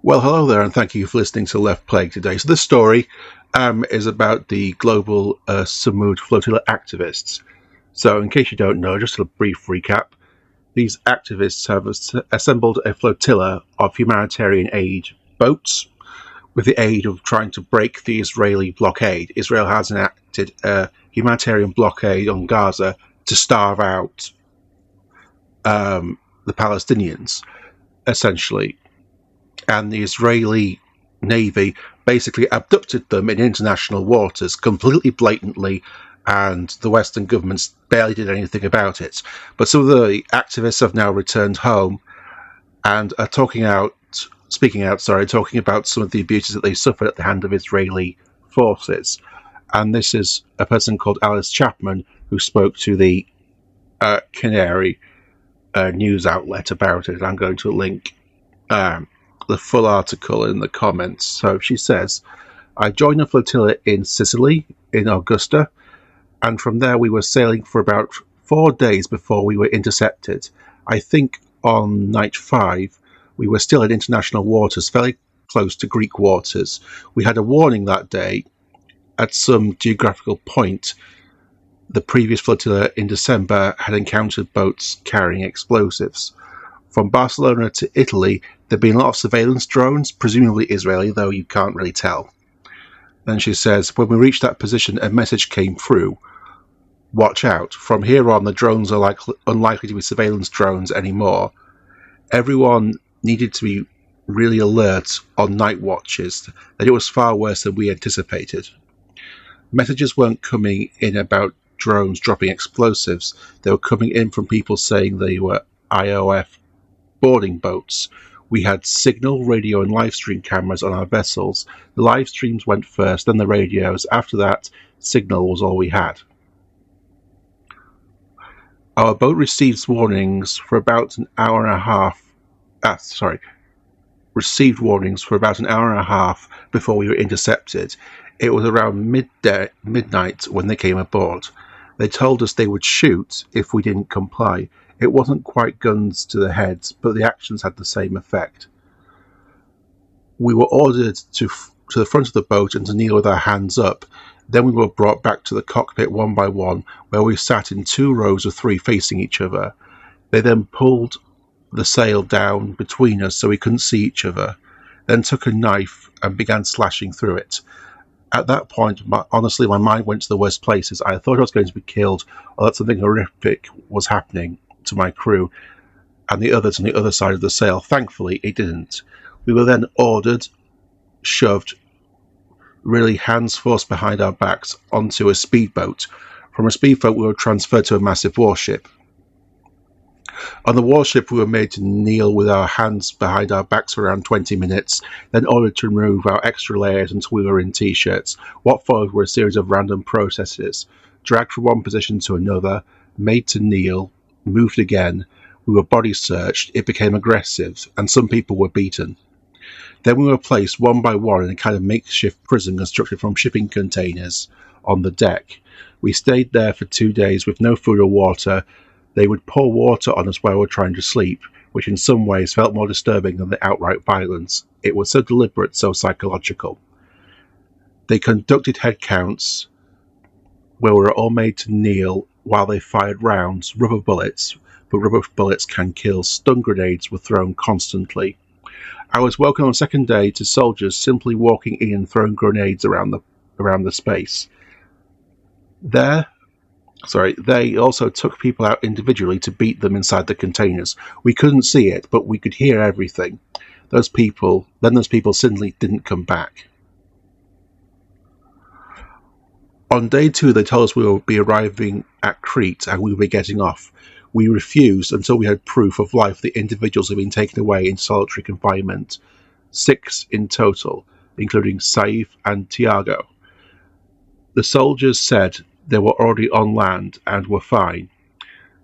Well, hello there, and thank you for listening to Left Plague today. So, this story is about the global Sumud Flotilla activists. So, in case you don't know, just a brief recap. These activists have assembled a flotilla of humanitarian aid boats with the aid of trying to break the Israeli blockade. Israel has enacted a humanitarian blockade on Gaza to starve out the Palestinians, essentially. And the Israeli Navy basically abducted them in international waters completely blatantly, and the Western governments barely did anything about it. But some of the activists have now returned home and are talking about some of the abuses that they suffered at the hand of Israeli forces. And this is a person called Alice Chapman who spoke to the Canary news outlet about it. I'm going to link the full article in the comments. So she says, I joined a flotilla in Sicily in Augusta, and from there we were sailing for about 4 days before we were intercepted. I think on night 5 we were still in international waters, fairly close to Greek waters. We had a warning that day at some geographical point. The previous flotilla in December had encountered boats carrying explosives. From Barcelona to Italy, there have been a lot of surveillance drones, presumably Israeli, though you can't really tell. Then she says, when we reached that position, a message came through. Watch out. From here on, the drones are unlikely to be surveillance drones anymore. Everyone needed to be really alert on night watches, that it was far worse than we anticipated. Messages weren't coming in about drones dropping explosives. They were coming in from people saying they were IOF boarding boats. We had signal, radio, and live stream cameras on our vessels. The live streams went first, then the radios. After that, signal was all we had. Our boat received warnings for about an hour and a half. Received warnings for about an hour and a half before we were intercepted. It was around midnight when they came aboard. They told us they would shoot if we didn't comply. It wasn't quite guns to the heads, but the actions had the same effect. We were ordered to the front of the boat and to kneel with our hands up. Then we were brought back to the cockpit one by one, where we sat in 2 rows of 3 facing each other. They then pulled the sail down between us so we couldn't see each other, then took a knife and began slashing through it. At that point, honestly, my mind went to the worst places. I thought I was going to be killed, or that something horrific was happening to my crew and the others on the other side of the sail. Thankfully, it didn't. We were then ordered, shoved, really hands forced behind our backs onto a speedboat. From a speedboat, we were transferred to a massive warship. On the warship, we were made to kneel with our hands behind our backs for around 20 minutes, then ordered to remove our extra layers until we were in t-shirts. What followed were a series of random processes. Dragged from one position to another, made to kneel, moved again. We were body searched. It became aggressive, and some people were beaten. Then we were placed one by one in a kind of makeshift prison constructed from shipping containers on the deck. We stayed there for 2 days with no food or water. They would pour water on us while we were trying to sleep, which in some ways felt more disturbing than the outright violence. It was so deliberate, so psychological. They conducted head counts where we were all made to kneel while they fired rounds, rubber bullets, but rubber bullets can kill. Stun grenades were thrown constantly. I was woken on the second day to soldiers simply walking in and throwing grenades around the space. They also took people out individually to beat them inside the containers. We couldn't see it, but we could hear everything. Those people simply didn't come back. On day 2, they told us we would be arriving at Crete and we would be getting off. We refused until we had proof of life the individuals had been taken away in solitary confinement. 6 in total, including Saif and Tiago. The soldiers said they were already on land and were fine.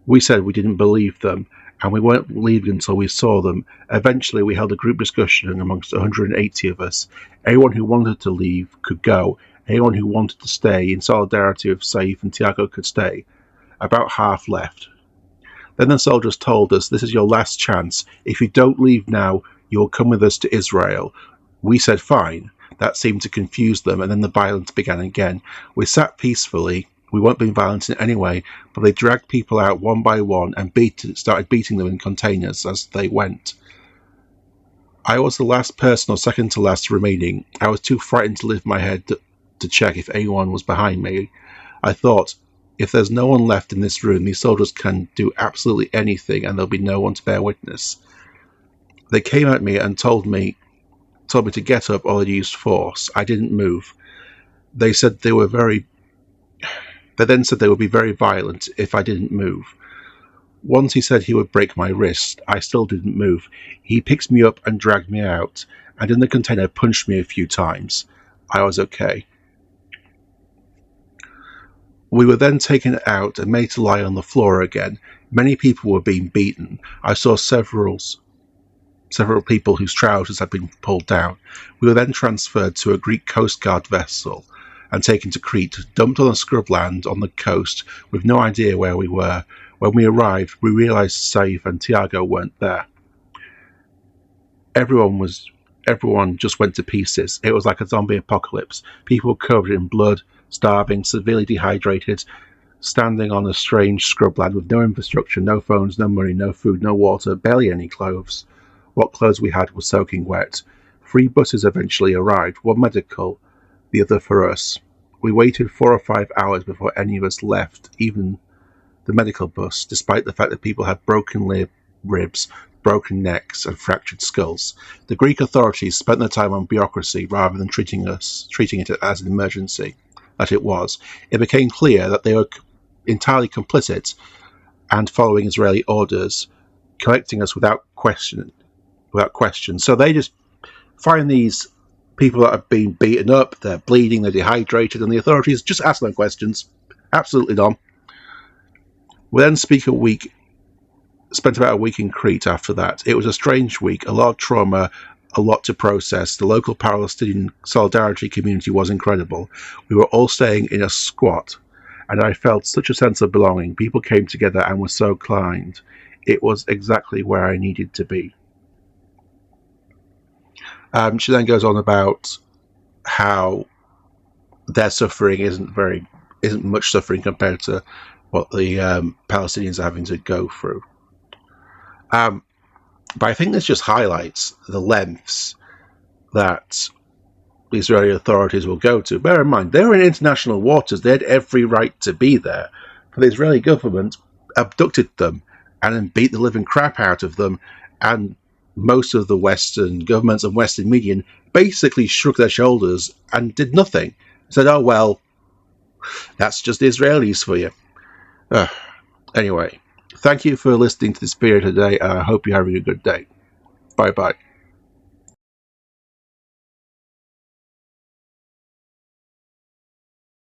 We said we didn't believe them, and we weren't leaving until we saw them. Eventually, we held a group discussion amongst 180 of us. Anyone who wanted to leave could go. Anyone who wanted to stay in solidarity with Saif and Tiago could stay. About half left. Then the soldiers told us, this is your last chance. If you don't leave now, You will come with us to Israel. We said fine. That seemed to confuse them, and then the violence began again. We sat peacefully. We weren't being violent in any way, but they dragged people out one by one and started beating them in containers as they went. I was the last person or second to last remaining. I was too frightened to lift my head to check if anyone was behind me. I thought, if there's no one left in this room, these soldiers can do absolutely anything and there'll be no one to bear witness. They came at me and told me to get up or they'd use force. I didn't move. They then said they would be very violent if I didn't move. Once he said he would break my wrist. I still didn't move. He picked me up and dragged me out, and in the container punched me a few times. I was okay. We were then taken out and made to lie on the floor again. Many people were being beaten. I saw several people whose trousers had been pulled down. We were then transferred to a Greek Coast Guard vessel and taken to Crete, dumped on a scrubland on the coast with no idea where we were. When we arrived, we realised Saif and Tiago weren't there. Everyone just went to pieces. It was like a zombie apocalypse. People covered in blood, starving, severely dehydrated, standing on a strange scrubland with no infrastructure, no phones, no money, no food, no water, barely any clothes. What clothes we had were soaking wet. 3 buses eventually arrived, one medical, the other for us. We waited 4 or 5 hours before any of us left, even the medical bus, despite the fact that people had broken ribs, broken necks, and fractured skulls. The Greek authorities spent their time on bureaucracy rather than treating it as an emergency, that it was. It became clear that they were entirely complicit and following Israeli orders, collecting us without question. So they just find these people that have been beaten up, they're bleeding, they're dehydrated, and the authorities just ask no questions. Absolutely none. We then spent about a week in Crete after that. It was a strange week, a lot of trauma, a lot to process. The local Palestinian solidarity community was incredible. We were all staying in a squat, and I felt such a sense of belonging. People came together and were so kind. It was exactly where I needed to be. She then goes on about how their suffering isn't much suffering compared to what the Palestinians are having to go through. But I think this just highlights the lengths that the Israeli authorities will go to. Bear in mind, they were in international waters. They had every right to be there. But the Israeli government abducted them and then beat the living crap out of them. And most of the Western governments and Western media basically shrugged their shoulders and did nothing. Said, oh, well, that's just the Israelis for you. Anyway, thank you for listening to this video today. I hope you're having a good day. Bye-bye.